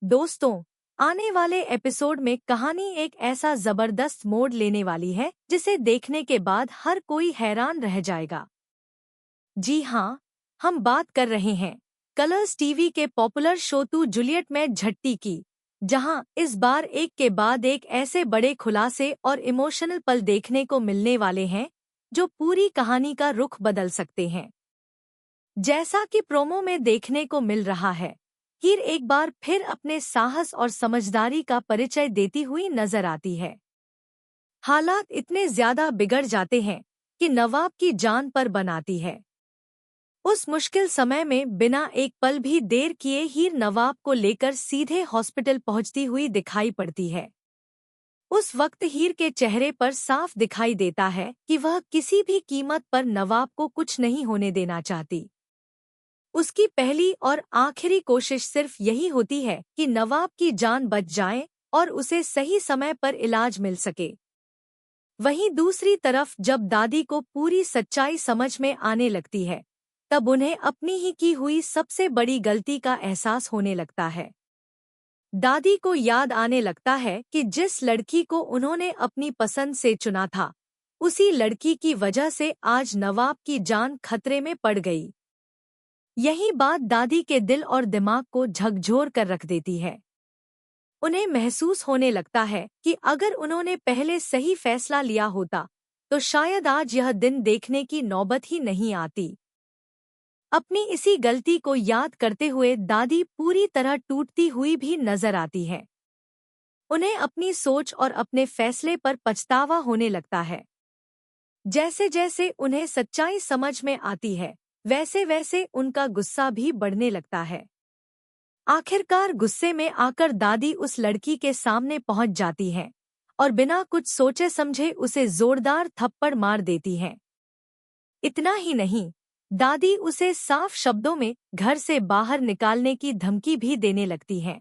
दोस्तों, आने वाले एपिसोड में कहानी एक ऐसा जबरदस्त मोड़ लेने वाली है जिसे देखने के बाद हर कोई हैरान रह जाएगा। जी हाँ, हम बात कर रहे हैं कलर्स टीवी के पॉपुलर शो तू जूलियट में झट्टी की, जहां इस बार एक के बाद एक ऐसे बड़े खुलासे और इमोशनल पल देखने को मिलने वाले हैं जो पूरी कहानी का रुख बदल सकते हैं। जैसा कि प्रोमो में देखने को मिल रहा है, हीर एक बार फिर अपने साहस और समझदारी का परिचय देती हुई नजर आती है। हालात इतने ज्यादा बिगड़ जाते हैं कि नवाब की जान पर बनाती है। उस मुश्किल समय में बिना एक पल भी देर किए हीर नवाब को लेकर सीधे हॉस्पिटल पहुंचती हुई दिखाई पड़ती है। उस वक्त हीर के चेहरे पर साफ दिखाई देता है कि वह किसी भी कीमत पर नवाब को कुछ नहीं होने देना चाहती। उसकी पहली और आखिरी कोशिश सिर्फ यही होती है कि नवाब की जान बच जाए और उसे सही समय पर इलाज मिल सके। वहीं दूसरी तरफ जब दादी को पूरी सच्चाई समझ में आने लगती है, तब उन्हें अपनी ही की हुई सबसे बड़ी गलती का एहसास होने लगता है। दादी को याद आने लगता है कि जिस लड़की को उन्होंने अपनी पसंद से चुना था, उसी लड़की की वजह से आज नवाब की जान खतरे में पड़ गई। यही बात दादी के दिल और दिमाग को झकझोर कर रख देती है। उन्हें महसूस होने लगता है कि अगर उन्होंने पहले सही फैसला लिया होता तो शायद आज यह दिन देखने की नौबत ही नहीं आती। अपनी इसी गलती को याद करते हुए दादी पूरी तरह टूटती हुई भी नजर आती है। उन्हें अपनी सोच और अपने फैसले पर पछतावा होने लगता है। जैसे जैसे उन्हें सच्चाई समझ में आती है, वैसे वैसे उनका गुस्सा भी बढ़ने लगता है। आखिरकार गुस्से में आकर दादी उस लड़की के सामने पहुंच जाती है और बिना कुछ सोचे समझे उसे जोरदार थप्पड़ मार देती है। इतना ही नहीं, दादी उसे साफ शब्दों में घर से बाहर निकालने की धमकी भी देने लगती है।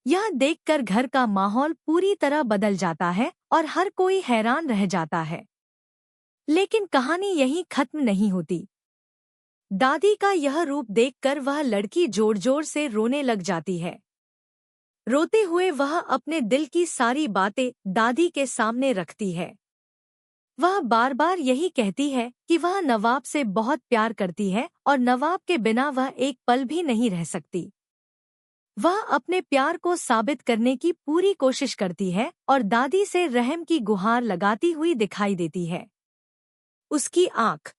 यह देखकर घर का माहौल पूरी तरह बदल जाता है और हर कोई हैरान रह जाता है। लेकिन कहानी यहीं खत्म नहीं होती। दादी का यह रूप देखकर वह लड़की जोर जोर से रोने लग जाती है। रोते हुए वह अपने दिल की सारी बातें दादी के सामने रखती है। वह बार बार यही कहती है कि वह नवाब से बहुत प्यार करती है और नवाब के बिना वह एक पल भी नहीं रह सकती। वह अपने प्यार को साबित करने की पूरी कोशिश करती है और दादी से रहम की गुहार लगाती हुई दिखाई देती है। उसकी आंख